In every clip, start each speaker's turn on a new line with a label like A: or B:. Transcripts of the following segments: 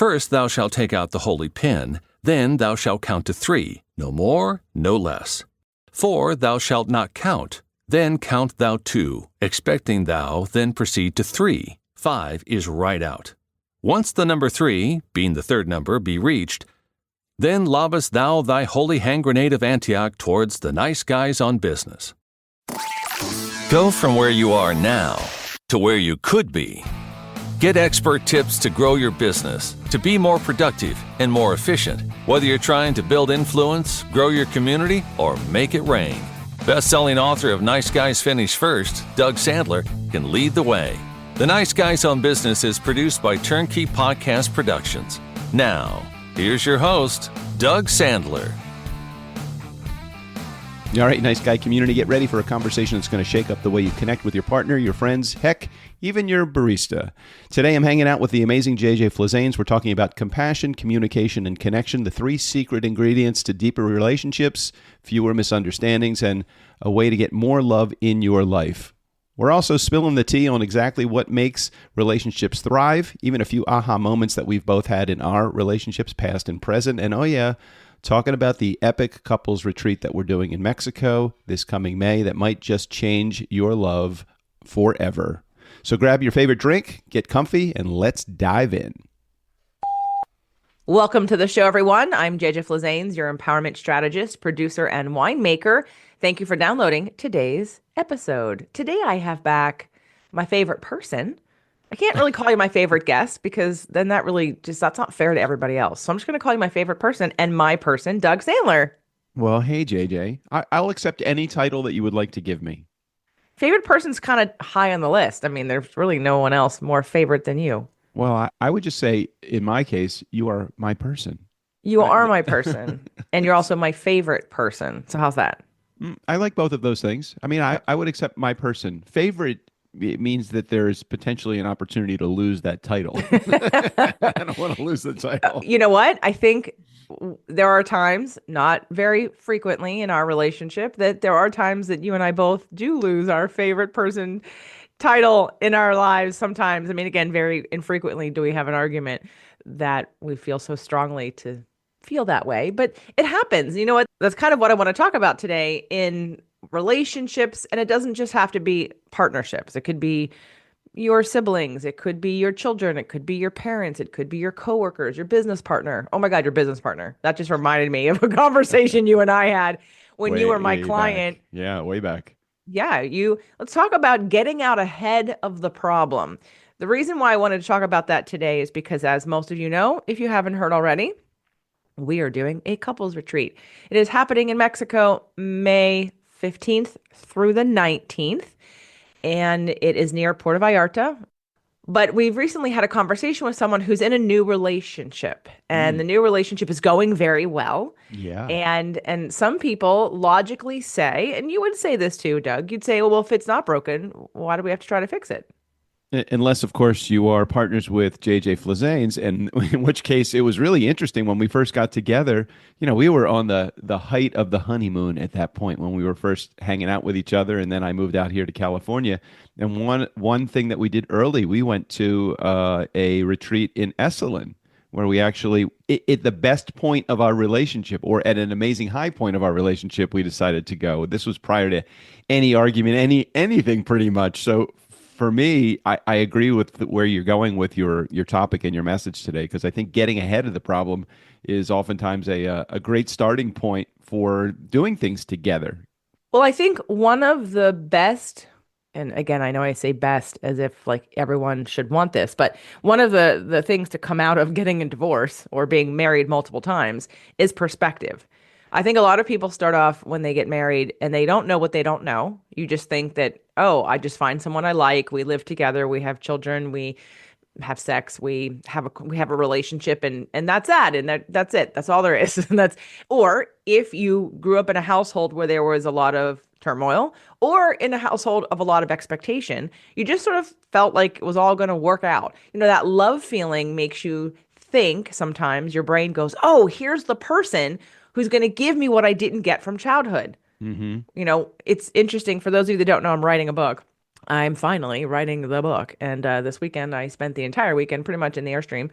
A: First thou shalt take out the holy pin, then thou shalt count to 3, no more, no less. 4 thou shalt not count, then count thou 2, expecting thou then proceed to 3. 5 is right out. Once the number 3, being the third number, be reached, then lobest thou thy holy hand grenade of Antioch towards the nice guys on business. Go from where you are now to where you could be. Get expert tips to grow your business, to be more productive and more efficient, whether you're trying to build influence, grow your community, or make it rain. Best-selling author of Nice Guys Finish First, Doug Sandler, can lead the way. The Nice Guys on Business is produced by Turnkey Podcast Productions. Now, here's your host, Doug Sandler.
B: All right, Nice Guy community, get ready for a conversation that's going to shake up the way you connect with your partner, your friends, heck, even your barista. Today, I'm hanging out with the amazing JJ Flizanes. We're talking about compassion, communication, and connection, the 3 secret ingredients to deeper relationships, fewer misunderstandings, and a way to get more love in your life. We're also spilling the tea on exactly what makes relationships thrive, even a few aha moments that we've both had in our relationships, past and present. And oh yeah, talking about the epic couples retreat that we're doing in Mexico this coming May that might just change your love forever. So grab your favorite drink, get comfy, and let's dive in.
C: Welcome to the show, everyone. I'm JJ Flizanes, your empowerment strategist, producer, and winemaker. Thank you for downloading today's episode. Today I have back my favorite person. I can't really call you my favorite guest because then that's not fair to everybody else. So I'm just going to call you my favorite person and my person, Doug Sandler.
B: Well, hey, JJ, I'll accept any title that you would like to give me.
C: Favorite person's kind of high on the list. I mean, there's really no one else more favorite than you.
B: Well, I would just say, in my case, you are my person.
C: You are my person, and you're also my favorite person. So how's that?
B: I like both of those things. I mean, I would accept my person. Favorite, it means that there's potentially an opportunity to lose that title. I don't want to lose the title.
C: You know what? I think there are times, not very frequently in our relationship, that there are times that you and I both do lose our favorite person title in our lives sometimes. I mean, again, very infrequently do we have an argument that we feel so strongly to feel that way, but it happens. You know what? That's kind of what I want to talk about today in relationships. And it doesn't just have to be partnerships. It could be your siblings. It could be your children. It could be your parents. It could be your coworkers, your business partner. Oh my God, your business partner. That just reminded me of a conversation you and I had when you were my client.
B: Back. Yeah, way back.
C: Yeah, let's talk about getting out ahead of the problem. The reason why I wanted to talk about that today is because, as most of you know, if you haven't heard already, we are doing a couples retreat. It is happening in Mexico, May 15th through the 19th, and it is near Puerto Vallarta. But we've recently had a conversation with someone who's in a new relationship, and the new relationship is going very well.
B: Yeah.
C: And some people logically say, and you would say this too, Doug, you'd say, well, if it's not broken, why do we have to try to fix it?
B: Unless, of course, you are partners with JJ Flizanes, and in which case it was really interesting when we first got together. You know, we were on the height of the honeymoon at that point when we were first hanging out with each other, and then I moved out here to California. And one thing that we did early, we went to a retreat in Esalen, where we actually, at the best point of our relationship, or at an amazing high point of our relationship, we decided to go. This was prior to any argument, anything pretty much. So for me, I agree with where you're going with your topic and your message today, because I think getting ahead of the problem is oftentimes a great starting point for doing things together.
C: Well, I think one of the best, and again, I know I say best as if like everyone should want this, but one of the things to come out of getting a divorce or being married multiple times is perspective. I think a lot of people start off when they get married and they don't know what they don't know. You just think that, oh, I just find someone I like. We live together. We have children. We have sex. We have a relationship, and that's that. And that's it. That's all there is. And or if you grew up in a household where there was a lot of turmoil, or in a household of a lot of expectation, you just sort of felt like it was all going to work out. You know, that love feeling makes you think sometimes, your brain goes, oh, here's the person who's going to give me what I didn't get from childhood.
B: Mm-hmm.
C: You know, it's interesting. For those of you that don't know, I'm writing a book. I'm finally writing the book. And this weekend, I spent the entire weekend pretty much in the Airstream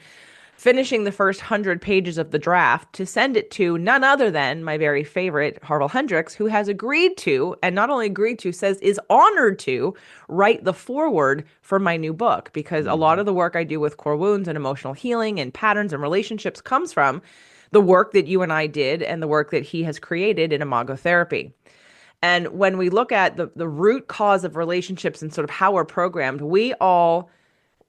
C: finishing the first 100 pages of the draft to send it to none other than my very favorite, Harville Hendricks, who has agreed to, and not only agreed to, says is honored to write the foreword for my new book, because a lot of the work I do with core wounds and emotional healing and patterns and relationships comes from the work that you and I did and the work that he has created in Imago Therapy. And when we look at the root cause of relationships and sort of how we're programmed, we all,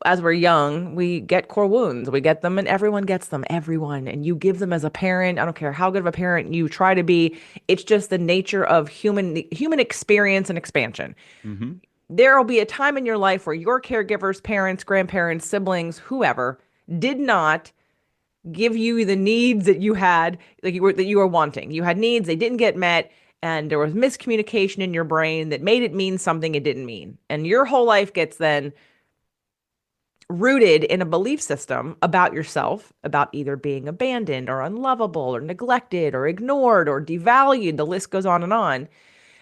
C: as we're young, we get core wounds. We get them, and everyone gets them, everyone. And you give them as a parent. I don't care how good of a parent you try to be. It's just the nature of human experience and expansion.
B: Mm-hmm.
C: There will be a time in your life where your caregivers, parents, grandparents, siblings, whoever, did not give you the needs that you had, that you were wanting. You had needs, they didn't get met, and there was miscommunication in your brain that made it mean something it didn't mean. And your whole life gets then rooted in a belief system about yourself, about either being abandoned or unlovable or neglected or ignored or devalued. The list goes on and on.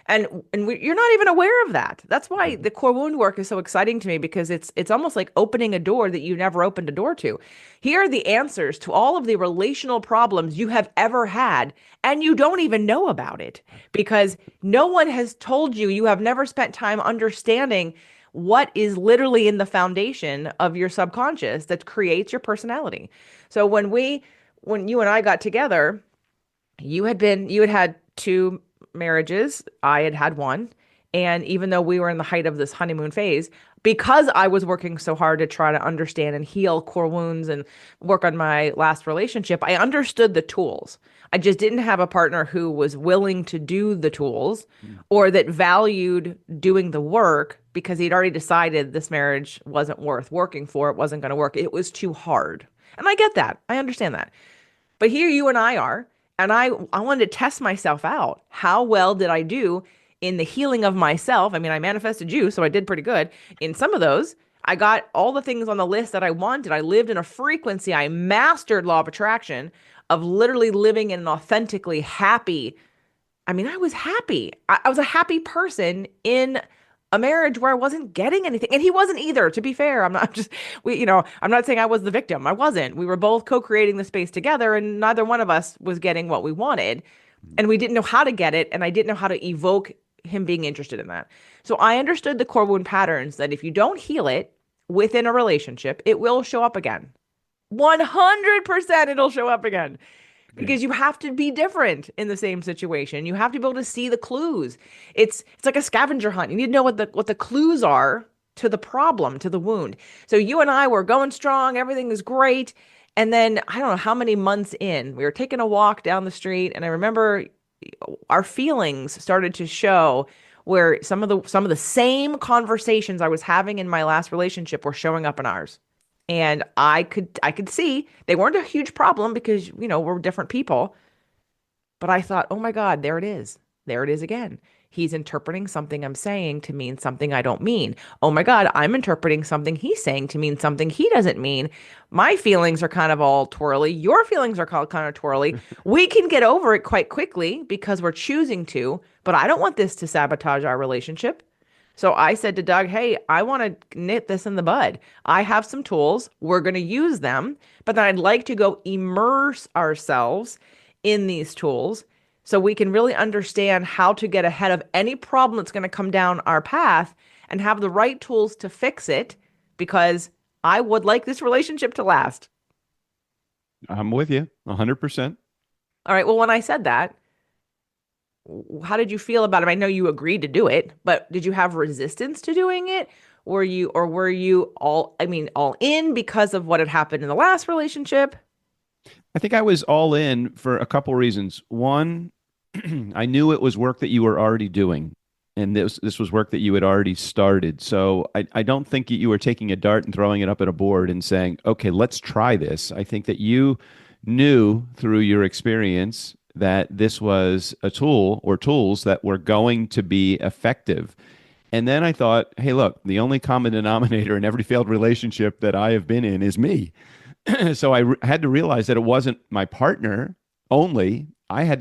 C: And you're not even aware of that. That's why the core wound work is so exciting to me, because it's almost like opening a door that you never opened a door to. Here are the answers to all of the relational problems you have ever had, and you don't even know about it because no one has told you. You have never spent time understanding what is literally in the foundation of your subconscious that creates your personality. So when you and I got together, you had had two marriages. I had had one. And even though we were in the height of this honeymoon phase, because I was working so hard to try to understand and heal core wounds and work on my last relationship, I understood the tools. I just didn't have a partner who was willing to do the tools or that valued doing the work, because he'd already decided this marriage wasn't worth working for. It wasn't going to work. It was too hard. And I get that. I understand that. But here you and I are, and I wanted to test myself out. How well did I do in the healing of myself? I mean, I manifested you, so I did pretty good. In some of those, I got all the things on the list that I wanted. I lived in a frequency. I mastered law of attraction of literally living in an authentically happy. I mean, I was happy. I was a happy person in a marriage where I wasn't getting anything. And he wasn't either, to be fair. I'm not I'm not saying I was the victim. I wasn't. We were both co-creating the space together, and neither one of us was getting what we wanted. And we didn't know how to get it. And I didn't know how to evoke him being interested in that. So I understood the core wound patterns that if you don't heal it within a relationship, it will show up again. 100% it'll show up again. Because you have to be different in the same situation. You have to be able to see the clues. It's like a scavenger hunt. You need to know what the clues are to the problem, to the wound. So you and I were going strong. Everything is great. And then I don't know how many months in, we were taking a walk down the street, and I remember our feelings started to show where some of the same conversations I was having in my last relationship were showing up in ours. And I could see they weren't a huge problem because, we're different people. But I thought, oh my God, there it is. There it is again. He's interpreting something I'm saying to mean something I don't mean. Oh my God, I'm interpreting something he's saying to mean something he doesn't mean. My feelings are kind of all twirly. Your feelings are kind of twirly. We can get over it quite quickly because we're choosing to, but I don't want this to sabotage our relationship. So I said to Doug, hey, I want to nip this in the bud. I have some tools. We're going to use them, but then I'd like to go immerse ourselves in these tools so we can really understand how to get ahead of any problem that's going to come down our path and have the right tools to fix it, because I would like this relationship to last.
B: I'm with you 100%.
C: All right. Well, when I said that, how did you feel about it? I know you agreed to do it, but did you have resistance to doing it? Were you all in because of what had happened in the last relationship?
B: I think I was all in for a couple reasons. One, I knew it was work that you were already doing, and this was work that you had already started. So I don't think you were taking a dart and throwing it up at a board and saying, okay, let's try this. I think that you knew through your experience that this was a tool or tools that were going to be effective. And then I thought, hey, look, the only common denominator in every failed relationship that I have been in is me. So I had to realize that it wasn't my partner only. I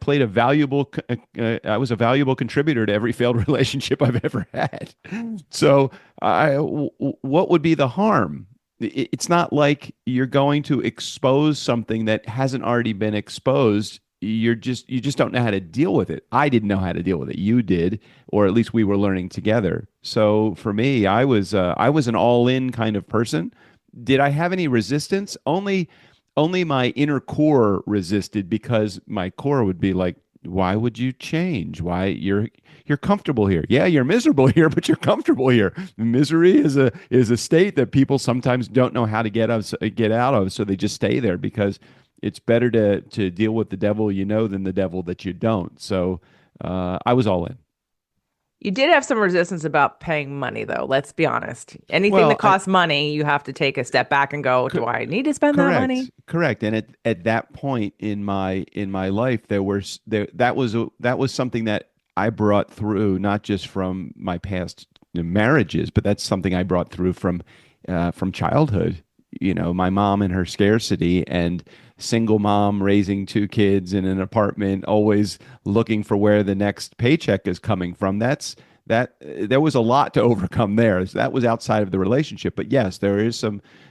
B: played I was a valuable contributor to every failed relationship I've ever had. So what would be the harm? it's not like you're going to expose something that hasn't already been exposed. You just don't know how to deal with it. I didn't know how to deal with it. You did, or at least we were learning together. So for me, I was an all-in kind of person. Did I have any resistance? Only my inner core resisted, because my core would be like, why would you change? Why you're comfortable here? Yeah, you're miserable here, but you're comfortable here. Misery is a state that people sometimes don't know how to get out of, so they just stay there, because it's better to deal with the devil you know than the devil that you don't. So I was all in.
C: You did have some resistance about paying money, though. Let's be honest. Anything that
B: Well,
C: costs money, you have to take a step back and go, do I need to spend that
B: correct,
C: money?
B: correct. And at that point in my life, that was something that I brought through, not just from my past marriages, but that's something I brought through from childhood. You know, my mom and her scarcity, and single mom raising two kids in an apartment, always looking for where the next paycheck is coming from. That there was a lot to overcome there. That was outside of the relationship. But yes, there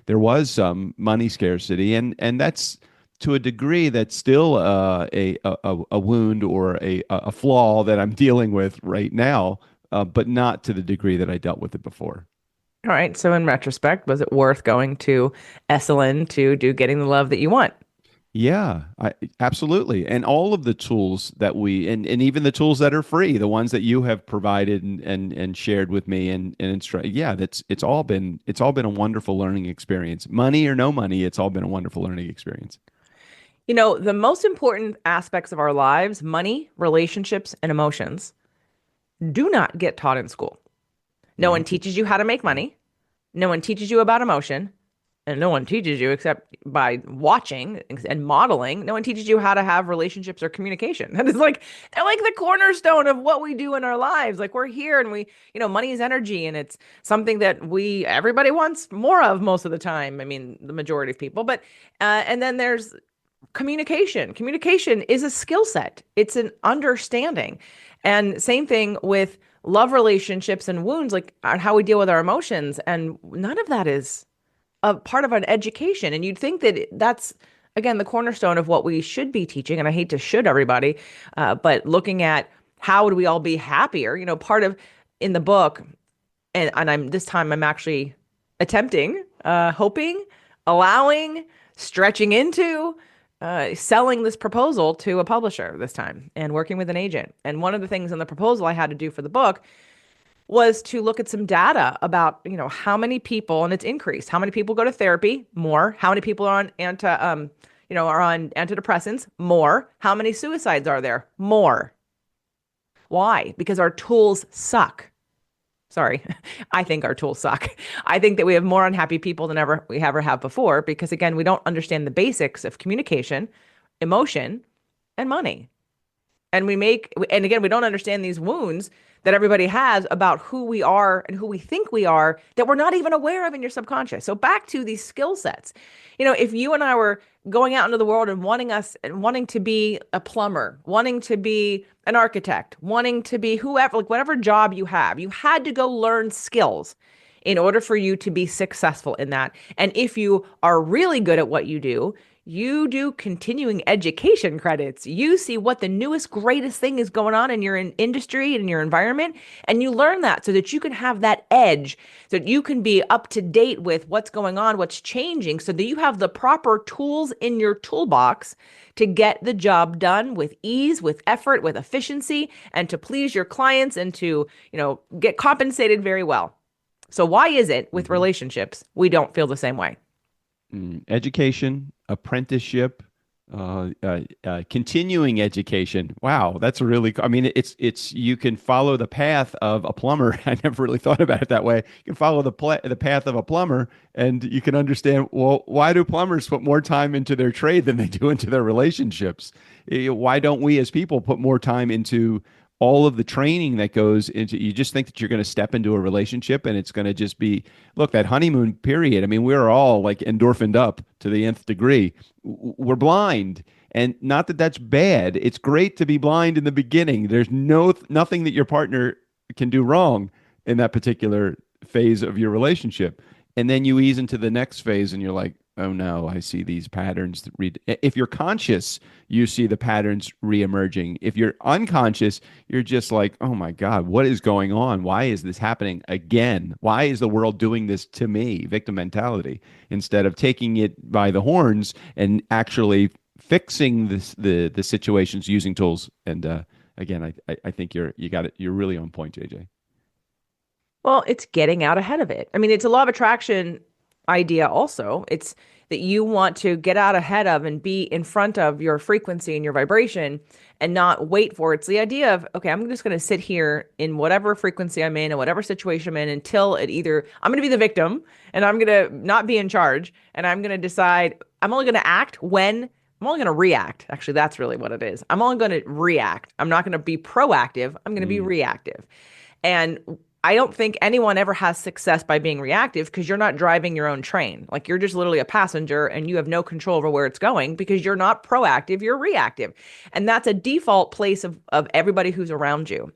B: was some money scarcity, and that's to a degree that's still a wound or a flaw that I'm dealing with right now, but not to the degree that I dealt with it before.
C: All right. So in retrospect, was it worth going to Esalen to do getting the love that you want?
B: Yeah, absolutely. And all of the tools that and even the tools that are free, the ones that you have provided and shared with me and instruct. Yeah, it's all been a wonderful learning experience. Money or no money, it's all been a wonderful learning experience.
C: You know, the most important aspects of our lives, money, relationships, and emotions, do not get taught in school. No one
B: Mhm.
C: teaches you how to make money. No one teaches you about emotion. And no one teaches you except by watching and modeling. No one teaches you how to have relationships or communication. That is like, they're like the cornerstone of what we do in our lives. Like we're here and money is energy and it's something that everybody wants more of most of the time. I mean, the majority of people. But, and then there's communication. Communication is a skill set, it's an understanding. And same thing with love relationships and wounds, like how we deal with our emotions. And none of that is a part of an education. And you'd think that that's, again, the cornerstone of what we should be teaching. And I hate to should everybody, but looking at how do we all be happier, part of in the book, and I'm actually attempting, hoping, allowing, stretching into selling this proposal to a publisher this time and working with an agent. And one of the things in the proposal I had to do for the book was to look at some data about, how many people, and it's increased, how many people go to therapy, more, how many people are on are on antidepressants, more, how many suicides are there, more. Why? Because our tools suck. Sorry, I think our tools suck. I think that we have more unhappy people than we ever have before because, again, we don't understand the basics of communication, emotion, and money. And again, we don't understand these wounds that everybody has about who we are and who we think we are that we're not even aware of in your subconscious. So back to these skill sets. If you and I were going out into the world and wanting to be a plumber, wanting to be an architect, wanting to be whoever, like whatever job you have, you had to go learn skills in order for you to be successful in that. And if you are really good at what you do continuing education credits. You see what the newest, greatest thing is going on in your industry and in your environment, and you learn that so that you can have that edge, so that you can be up to date with what's going on, what's changing, so that you have the proper tools in your toolbox to get the job done with ease, with effort, with efficiency, and to please your clients and to, get compensated very well. So why is it with
B: Mhm.
C: relationships we don't feel the same way?
B: Education, apprenticeship, continuing education. Wow, that's really. I mean, it's you can follow the path of a plumber. I never really thought about it that way. You can follow the path of a plumber, and you can understand. Well, why do plumbers put more time into their trade than they do into their relationships? Why don't we as people put more time into all of the training that goes into? You just think that you're going to step into a relationship and it's going to just be, look, that honeymoon period. I mean, we're all like endorphined up to the nth degree. We're blind. And not that that's bad. It's great to be blind in the beginning. There's nothing that your partner can do wrong in that particular phase of your relationship. And then you ease into the next phase and you're like, oh no, I see these patterns. If you're conscious, you see the patterns reemerging. If you're unconscious, you're just like, oh my God, what is going on? Why is this happening again? Why is the world doing this to me? Victim mentality, instead of taking it by the horns and actually fixing the situations using tools. And again, I think you got it. You're really on point, JJ.
C: Well, it's getting out ahead of it. I mean, it's a law of attraction idea also. It's that you want to get out ahead of and be in front of your frequency and your vibration and not wait for it. It's the idea of, okay, I'm just going to sit here in whatever frequency I'm in and whatever situation I'm in until it either, I'm going to be the victim and I'm going to not be in charge. And I'm going to decide I'm only going to act when I'm only going to react. Actually, that's really what it is. I'm only going to react. I'm not going to be proactive. I'm going to be reactive. And I don't think anyone ever has success by being reactive because you're not driving your own train. Like you're just literally a passenger and you have no control over where it's going because you're not proactive, you're reactive. And that's a default place of everybody who's around you.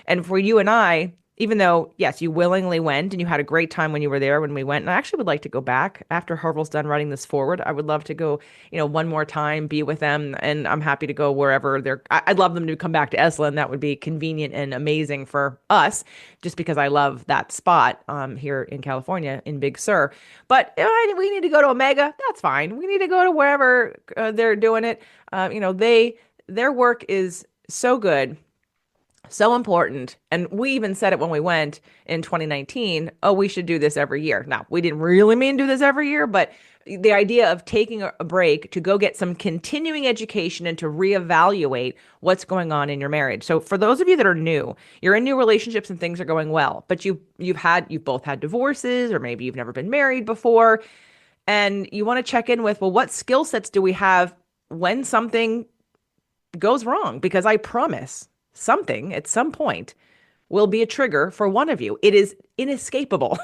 C: And for you and I, even though, yes, you willingly went and you had a great time when you were there when we went. And I actually would like to go back after Harville's done writing this forward. I would love to go, one more time, be with them. And I'm happy to go wherever I'd love them to come back to Esalen. That would be convenient and amazing for us, just because I love that spot here in California in Big Sur. But we need to go to Omega. That's fine. We need to go to wherever they're doing it. Their work is so good. So important. And we even said it when we went in 2019, oh, we should do this every year. Now, we didn't really mean do this every year, but the idea of taking a break to go get some continuing education and to reevaluate what's going on in your marriage. So for those of you that are new, you're in new relationships and things are going well, but you've both had divorces, or maybe you've never been married before, and you want to check in with, well, what skill sets do we have when something goes wrong? Because I promise something at some point will be a trigger for one of you. It is inescapable.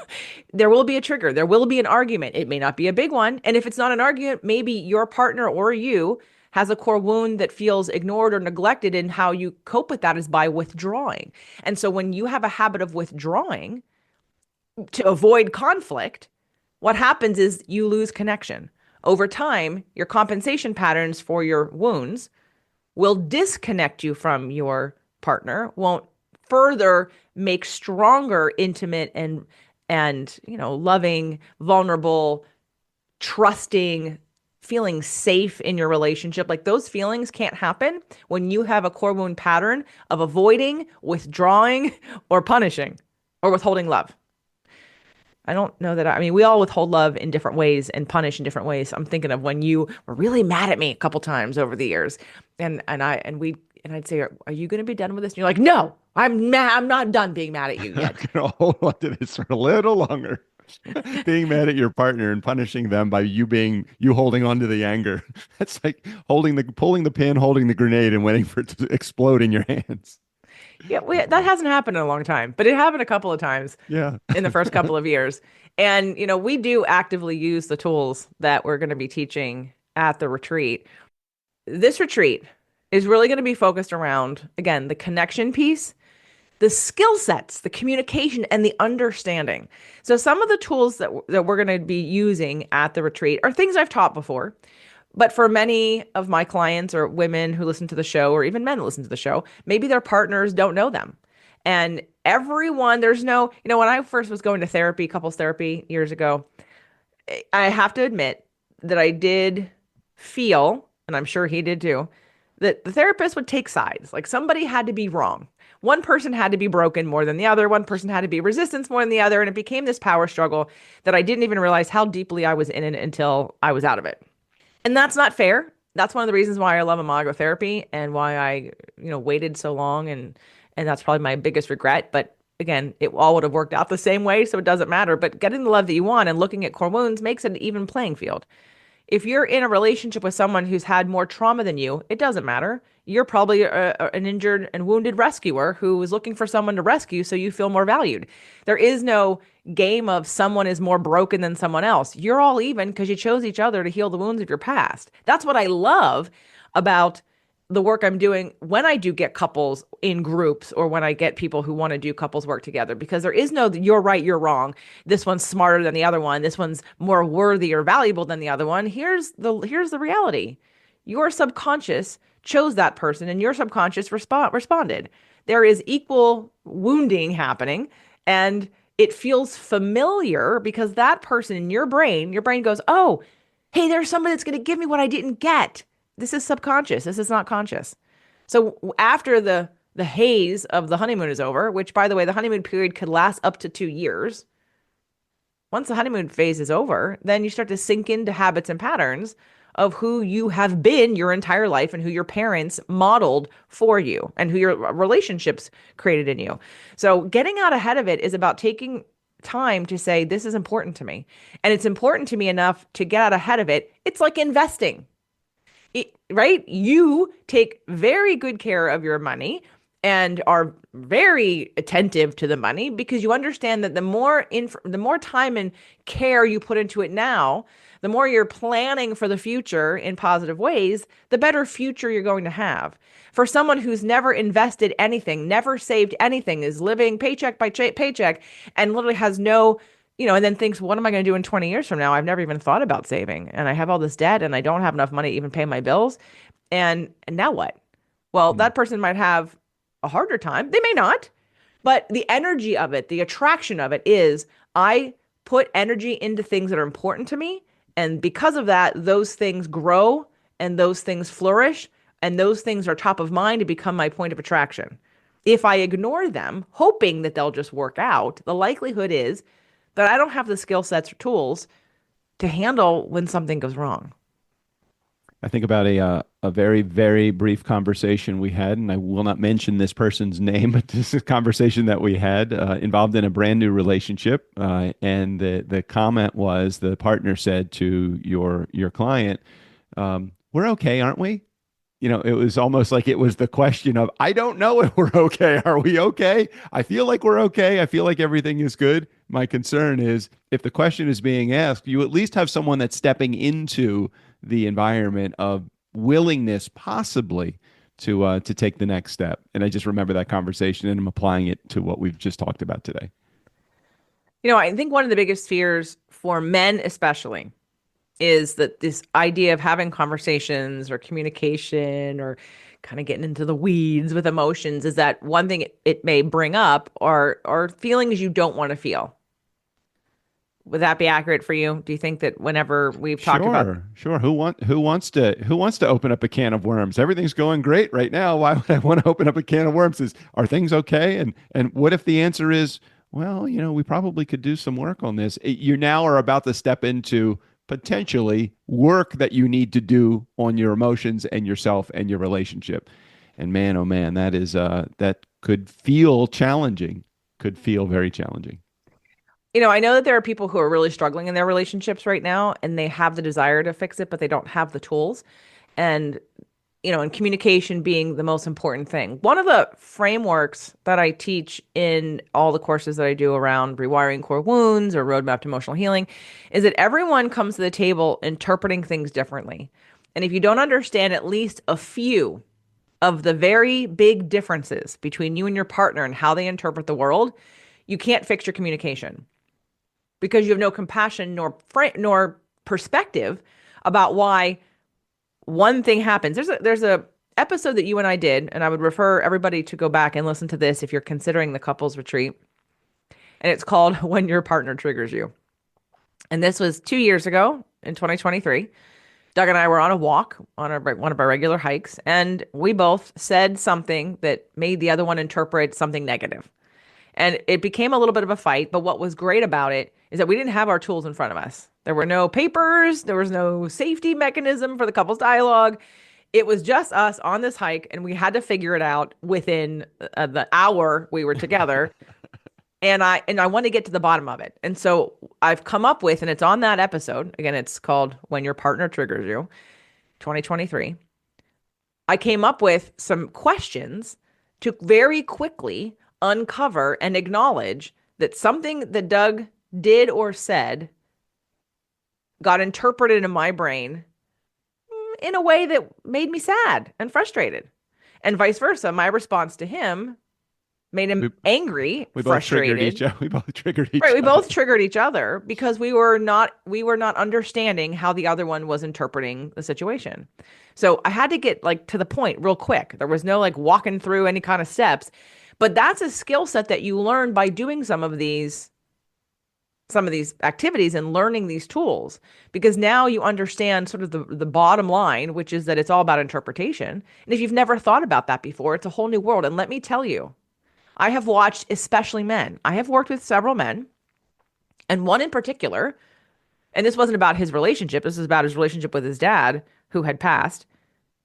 C: There will be a trigger. There will be an argument. It may not be a big one. And if it's not an argument, maybe your partner or you has a core wound that feels ignored or neglected, and how you cope with that is by withdrawing. And so when you have a habit of withdrawing to avoid conflict, what happens is you lose connection. Over time, your compensation patterns for your wounds will disconnect you from your partner, won't further make stronger, intimate, and loving, vulnerable, trusting, feeling safe in your relationship. Like those feelings can't happen when you have a core wound pattern of avoiding, withdrawing, or punishing, or withholding love. I don't know that we all withhold love in different ways and punish in different ways. I'm thinking of when you were really mad at me a couple times over the years, and I'd say, are you going to be done with this? And you're like, no, I'm not done being mad at you yet.
B: I'm going to hold on to this for a little longer. Being mad at your partner and punishing them by you holding on to the anger. That's like pulling the pin, holding the grenade, and waiting for it to explode in your hands.
C: Yeah, that hasn't happened in a long time, but it happened a couple of times.
B: Yeah.
C: In the first couple of years. And, we do actively use the tools that we're going to be teaching at the retreat. This retreat is really going to be focused around, again, the connection piece, the skill sets, the communication, and the understanding. So some of the tools that we're going to be using at the retreat are things I've taught before. But for many of my clients or women who listen to the show, or even men who listen to the show, maybe their partners don't know them. And everyone, there's no, when I first was going to therapy, couples therapy years ago, I have to admit that I did feel, and I'm sure he did too, that the therapist would take sides. Like somebody had to be wrong. One person had to be broken more than the other. One person had to be resistance more than the other. And it became this power struggle that I didn't even realize how deeply I was in it until I was out of it. And that's not fair. That's one of the reasons why I love imago therapy and why I, waited so long. And that's probably my biggest regret. But again, it all would have worked out the same way, so it doesn't matter. But getting the love that you want and looking at core wounds makes it an even playing field. If you're in a relationship with someone who's had more trauma than you, it doesn't matter. You're probably an injured and wounded rescuer who is looking for someone to rescue, so you feel more valued. There is no game of someone is more broken than someone else. You're all even because you chose each other to heal the wounds of your past. That's what I love about the work I'm doing when I do get couples in groups or when I get people who want to do couples work together, because there is no you're right, you're wrong. This one's smarter than the other one. This one's more worthy or valuable than the other one. Here's the reality. Your subconscious chose that person and your subconscious responded. There is equal wounding happening, and it feels familiar because that person in your brain goes, "Oh, hey, there's somebody that's going to give me what I didn't get." This is subconscious. This is not conscious. So after the haze of the honeymoon is over, which by the way, the honeymoon period could last up to 2 years. Once the honeymoon phase is over, then you start to sink into habits and patterns of who you have been your entire life and who your parents modeled for you and who your relationships created in you. So getting out ahead of it is about taking time to say, this is important to me. And it's important to me enough to get out ahead of it. It's like investing. Right? You take very good care of your money and are very attentive to the money because you understand that the more time and care you put into it now, the more you're planning for the future in positive ways, the better future you're going to have. For someone who's never invested anything, never saved anything, is living paycheck by paycheck and literally has no and then thinks, what am I going to do in 20 years from now? I've never even thought about saving and I have all this debt and I don't have enough money to even pay my bills. And now what? Well, that person might have a harder time. They may not, but the energy of it, the attraction of it is I put energy into things that are important to me. And because of that, those things grow and those things flourish and those things are top of mind to become my point of attraction. If I ignore them, hoping that they'll just work out, the likelihood is that I don't have the skill sets or tools to handle when something goes wrong.
B: I think about a very, very brief conversation we had, and I will not mention this person's name, but this is a conversation that we had involved in a brand new relationship. And the comment was, the partner said to your client, "We're okay, aren't we?" It was almost like it was the question of, I don't know if we're okay. Are we okay? I feel like we're okay. I feel like everything is good. My concern is if the question is being asked, you at least have someone that's stepping into the environment of willingness possibly to take the next step. And I just remember that conversation and I'm applying it to what we've just talked about today.
C: I think one of the biggest fears for men especially is that this idea of having conversations or communication or kind of getting into the weeds with emotions is that one thing it may bring up are feelings you don't want to feel. Would that be accurate for you? Do you think that whenever we've talked about
B: Sure. Who wants to open up a can of worms? Everything's going great right now. Why would I want to open up a can of worms? Are things okay? And what if the answer is, well, we probably could do some work on this. You now are about to step into potentially work that you need to do on your emotions and yourself and your relationship. And man, oh man, that could feel challenging, could feel very challenging.
C: I know that there are people who are really struggling in their relationships right now and they have the desire to fix it, but they don't have the tools. And and communication being the most important thing. One of the frameworks that I teach in all the courses that I do around rewiring core wounds or roadmap to emotional healing is that everyone comes to the table interpreting things differently. And if you don't understand at least a few of the very big differences between you and your partner and how they interpret the world, you can't fix your communication because you have no compassion nor perspective about why one thing happens. There's a episode that you and I did, and I would refer everybody to go back and listen to this if you're considering the couples retreat. And it's called When Your Partner Triggers You. And this was 2 years ago in 2023. Doug and I were on a walk on one of our regular hikes, and we both said something that made the other one interpret something negative. And it became a little bit of a fight, but what was great about it is that we didn't have our tools in front of us. There were no papers, there was no safety mechanism for the couple's dialogue. It was just us on this hike, and we had to figure it out within the hour we were together. And I want to get to the bottom of it. And so I've come up with, and it's on that episode, again, it's called When Your Partner Triggers You, 2023. I came up with some questions to very quickly uncover and acknowledge that something that Doug did or said got interpreted in my brain in a way that made me sad and frustrated. And vice versa. My response to him made him angry,
B: We both triggered
C: frustrated.
B: each other. We both triggered each
C: Right, we
B: other.
C: both triggered each other because we were not understanding how the other one was interpreting the situation. So I had to get like to the point real quick. There was no like walking through any kind of steps, but that's a skill set that you learn by doing some of these activities and learning these tools, because now you understand sort of the bottom line, which is that it's all about interpretation. And if you've never thought about that before, it's a whole new world. And let me tell you, I have watched, especially men. I have worked with several men, and one in particular, and this wasn't about his relationship, this is about his relationship with his dad who had passed.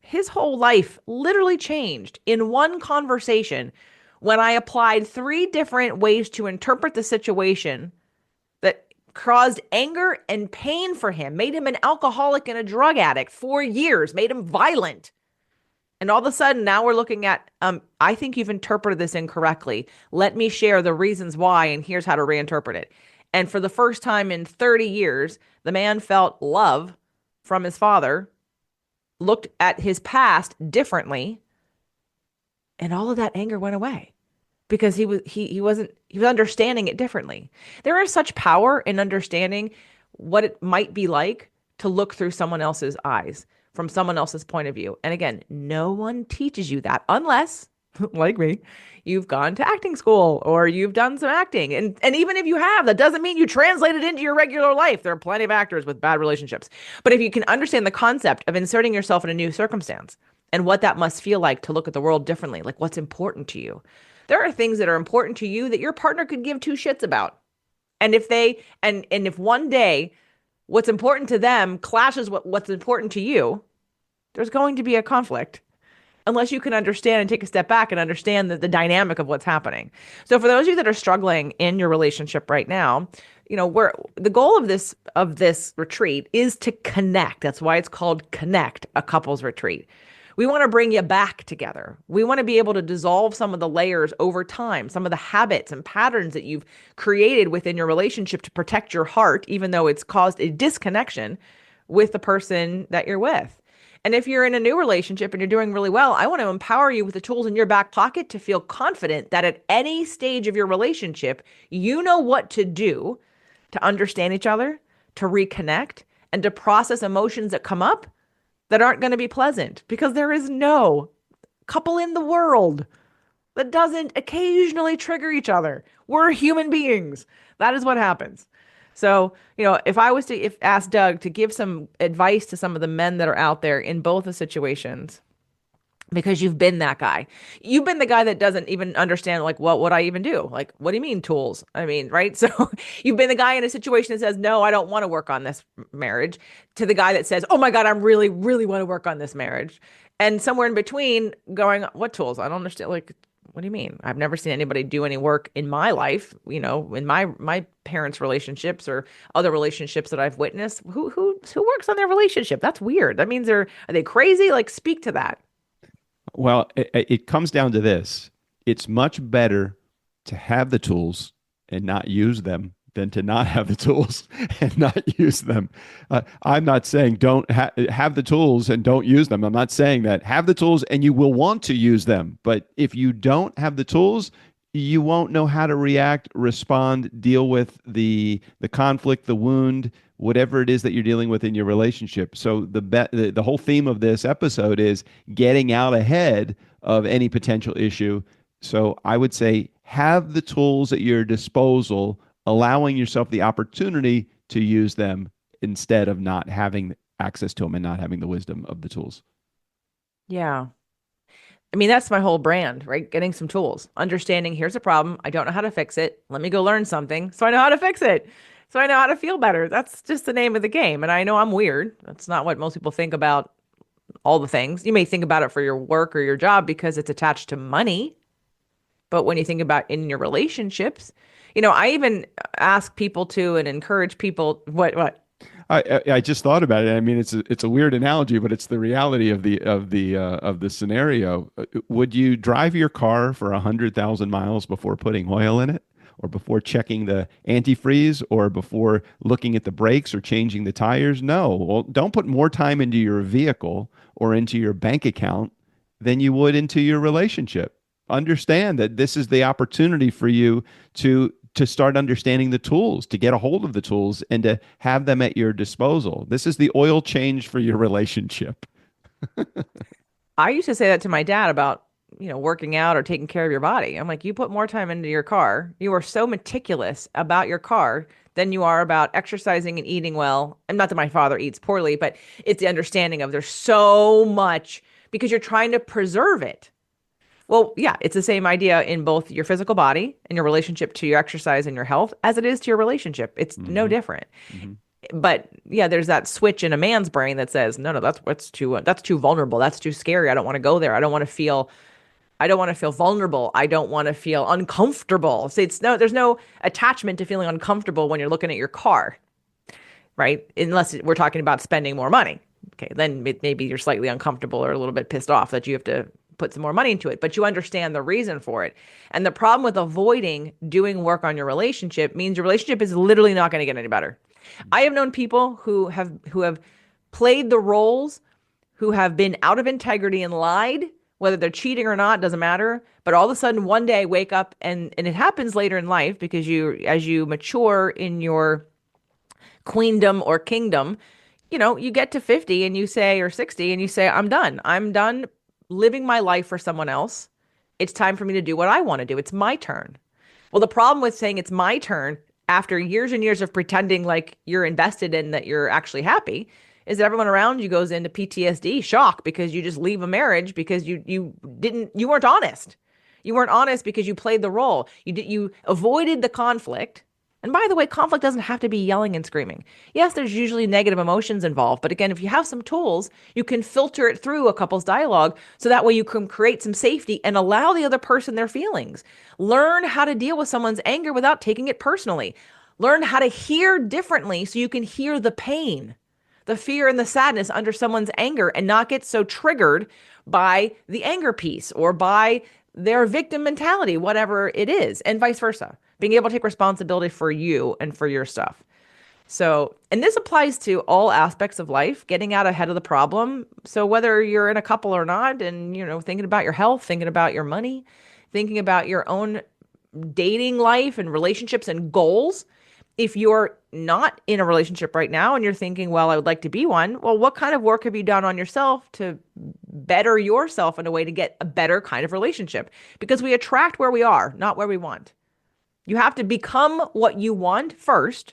C: His whole life literally changed in one conversation when I applied 3 different ways to interpret the situation that caused anger and pain for him, made him an alcoholic and a drug addict for years, made him violent. And all of a sudden, now we're looking at, I think you've interpreted this incorrectly. Let me share the reasons why, and here's how to reinterpret it. And for the first time in 30 years, the man felt love from his father, looked at his past differently, and all of that anger went away because he was understanding it differently. There is such power in understanding what it might be like to look through someone else's eyes, from someone else's point of view. And again, no one teaches you that unless, like me, you've gone to acting school or you've done some acting. And even if you have, that doesn't mean you translate it into your regular life. There are plenty of actors with bad relationships. But if you can understand the concept of inserting yourself in a new circumstance and what that must feel like to look at the world differently, like what's important to you. There are things that are important to you that your partner could give 2 shits about. And if one day what's important to them clashes what's important to you, there's going to be a conflict unless you can understand and take a step back and understand the dynamic of what's happening. So for those of you that are struggling in your relationship right now, the goal of this retreat is to connect. That's why it's called Connect, a couples retreat. We want to bring you back together. We want to be able to dissolve some of the layers over time, some of the habits and patterns that you've created within your relationship to protect your heart, even though it's caused a disconnection with the person that you're with. And if you're in a new relationship and you're doing really well, I want to empower you with the tools in your back pocket to feel confident that at any stage of your relationship, you know what to do to understand each other, to reconnect, and to process emotions that come up that aren't going to be pleasant, because there is no couple in the world that doesn't occasionally trigger each other. We're human beings. That is what happens. So, if I was to ask Doug to give some advice to some of the men that are out there in both the situations, because you've been that guy. You've been the guy that doesn't even understand, like, what would I even do? Like, what do you mean tools? I mean, right? So you've been the guy in a situation that says, no, I don't want to work on this marriage, to the guy that says, oh my God, I really, really want to work on this marriage. And somewhere in between going, what tools? I don't understand. Like, what do you mean? I've never seen anybody do any work in my life, in my parents' relationships or other relationships that I've witnessed. Who works on their relationship? That's weird. That means are they crazy? Like, speak to that.
B: Well, it comes down to this. It's much better to have the tools and not use them than to not have the tools and not use them. I'm not saying don't have the tools and don't use them. I'm not saying that. Have the tools and you will want to use them. But if you don't have the tools, you won't know how to react, respond, deal with the conflict, the wound, whatever it is that you're dealing with in your relationship. So the whole theme of this episode is getting out ahead of any potential issue. So I would say have the tools at your disposal, allowing yourself the opportunity to use them instead of not having access to them and not having the wisdom of the tools.
C: Yeah. I mean, that's my whole brand, right? Getting some tools, understanding here's a problem. I don't know how to fix it. Let me go learn something so I know how to fix it. So I know how to feel better. That's just the name of the game. And I know I'm weird. That's not what most people think about all the things. You may think about it for your work or your job because it's attached to money. But when you think about in your relationships, I even ask people to and encourage people, what?
B: I just thought about it. I mean, it's a weird analogy, but it's the reality of the scenario. Would you drive your car for 100,000 miles before putting oil in it? or before checking the antifreeze or before looking at the brakes or changing the tires. No, well, don't put more time into your vehicle or into your bank account than you would into your relationship. Understand that this is the opportunity for you to start understanding the tools, to get a hold of the tools and to have them at your disposal. This is the oil change for your relationship.
C: I used to say that to my dad about, working out or taking care of your body. I'm like, you put more time into your car. You are so meticulous about your car than you are about exercising and eating well. And not that my father eats poorly, but it's the understanding of there's so much because you're trying to preserve it. Well, yeah, it's the same idea in both your physical body and your relationship to your exercise and your health as it is to your relationship. It's no different. But yeah, there's that switch in a man's brain that says, no, that's too vulnerable. That's too scary. I don't want to go there. I don't want to feel vulnerable. I don't want to feel uncomfortable. So there's no attachment to feeling uncomfortable when you're looking at your car, right? Unless we're talking about spending more money. Okay, then maybe you're slightly uncomfortable or a little bit pissed off that you have to put some more money into it, but you understand the reason for it. And the problem with avoiding doing work on your relationship means your relationship is literally not going to get any better. I have known people who have played the roles, who have been out of integrity and lied, whether they're cheating or not, doesn't matter. But all of a sudden one day wake up and it happens later in life because as you mature in your queendom or kingdom, you get to 50 and you say, or 60 and you say, I'm done. I'm done living my life for someone else. It's time for me to do what I want to do. It's my turn. Well, the problem with saying it's my turn after years and years of pretending like you're invested in that you're actually happy is that everyone around you goes into PTSD shock because you just leave a marriage because you weren't honest. You weren't honest because you played the role. You avoided the conflict. And by the way, conflict doesn't have to be yelling and screaming. Yes, there's usually negative emotions involved. But again, if you have some tools, you can filter it through a couple's dialogue. So that way you can create some safety and allow the other person their feelings. Learn how to deal with someone's anger without taking it personally. Learn how to hear differently so you can hear the pain, the fear and the sadness under someone's anger and not get so triggered by the anger piece or by their victim mentality, whatever it is, and vice versa. Being able to take responsibility for you and for your stuff. So, and this applies to all aspects of life, getting out ahead of the problem. So whether you're in a couple or not, and, thinking about your health, thinking about your money, thinking about your own dating life and relationships and goals. If you're not in a relationship right now and you're thinking, well, I would like to be one. Well, what kind of work have you done on yourself to better yourself in a way to get a better kind of relationship? Because we attract where we are, not where we want. You have to become what you want first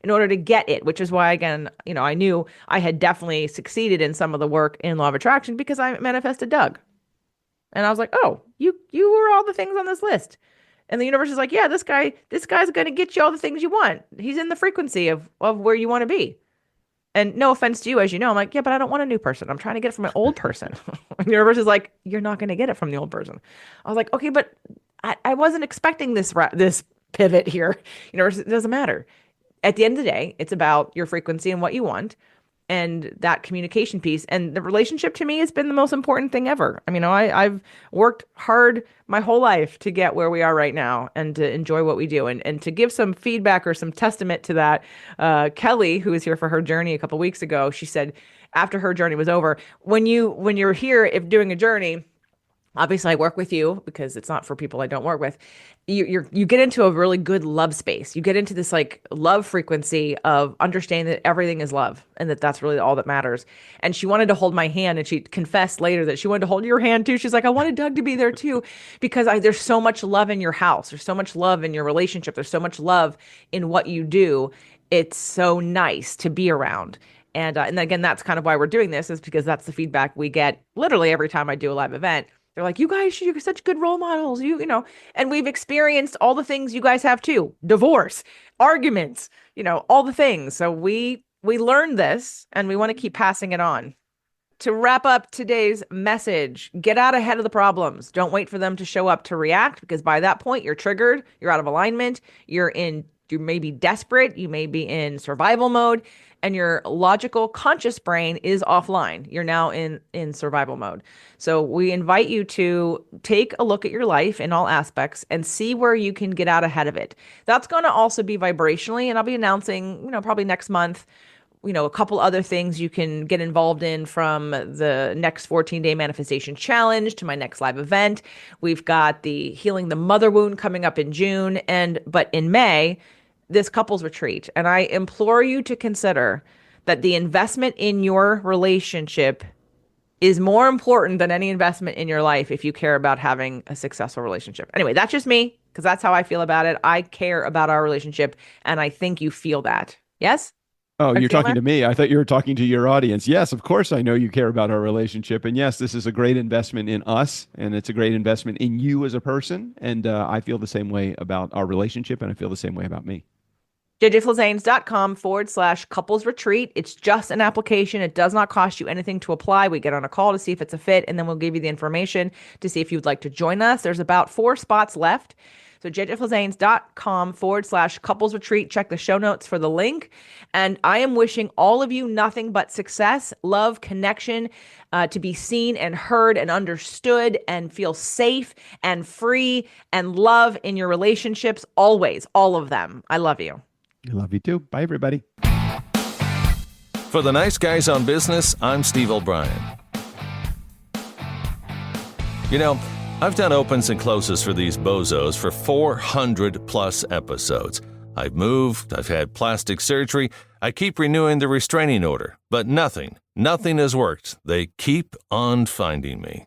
C: in order to get it, which is why, again, I knew I had definitely succeeded in some of the work in law of attraction because I manifested Doug. And I was like, oh, you were all the things on this list. And the universe is like, yeah, this guy's going to get you all the things you want. He's in the frequency of where you want to be. And no offense to you, as you know, I'm like, yeah, but I don't want a new person. I'm trying to get it from an old person. And the universe is like, you're not going to get it from the old person. I was like, okay, but I wasn't expecting this pivot here. Universe, it doesn't matter. At the end of the day, it's about your frequency and what you want. And that communication piece and the relationship to me has been the most important thing ever. I mean, I've worked hard my whole life to get where we are right now and to enjoy what we do. And to give some feedback or some testament to that, Kelly, who was here for her journey a couple weeks ago, she said after her journey was over, when you're here, if doing a journey, obviously I work with you because it's not for people I don't work with. You get into a really good love space. You get into this like love frequency of understanding that everything is love and that that's really all that matters. And she wanted to hold my hand and she confessed later that she wanted to hold your hand too. She's like, I wanted Doug to be there too because there's so much love in your house. There's so much love in your relationship. There's so much love in what you do. It's so nice to be around. And again, that's kind of why we're doing this is because that's the feedback we get literally every time I do a live event. They're like, you guys, you're such good role models, and we've experienced all the things you guys have too. Divorce, arguments, all the things. So we learned this and we want to keep passing it on. To wrap up today's message, get out ahead of the problems. Don't wait for them to show up to react because by that point you're triggered, you're out of alignment, you're in You may be desperate, you may be in survival mode, and your logical conscious brain is offline. You're now in survival mode. So we invite you to take a look at your life in all aspects and see where you can get out ahead of it. That's going to also be vibrationally, and I'll be announcing, probably next month, a couple other things you can get involved in, from the next 14-day manifestation challenge to my next live event. We've got the Healing the Mother Wound coming up in June, but in May, this couples retreat. And I implore you to consider that the investment in your relationship is more important than any investment in your life if you care about having a successful relationship. Anyway, that's just me, because that's how I feel about it. I care about our relationship, and I think you feel that. Yes?
B: Oh, you're talking to me. I thought you were talking to your audience. Yes, of course, I know you care about our relationship. And yes, this is a great investment in us, and it's a great investment in you as a person. And I feel the same way about our relationship, and I feel the same way about me.
C: jjflizanes.com/couples retreat. It's just an application. It does not cost you anything to apply. We get on a call to see if it's a fit, and then we'll give you the information to see if you'd like to join us. There's about 4 spots left. So jjflizanes.com/couples retreat. Check the show notes for the link. And I am wishing all of you nothing but success, love, connection, to be seen and heard and understood, and feel safe and free and love in your relationships always, all of them. I love you.
B: I love you too. Bye, everybody.
A: For the Nice Guys on Business, I'm Steve O'Brien. I've done opens and closes for these bozos for 400 plus episodes. I've moved, I've had plastic surgery, I keep renewing the restraining order, but nothing has worked. They keep on finding me.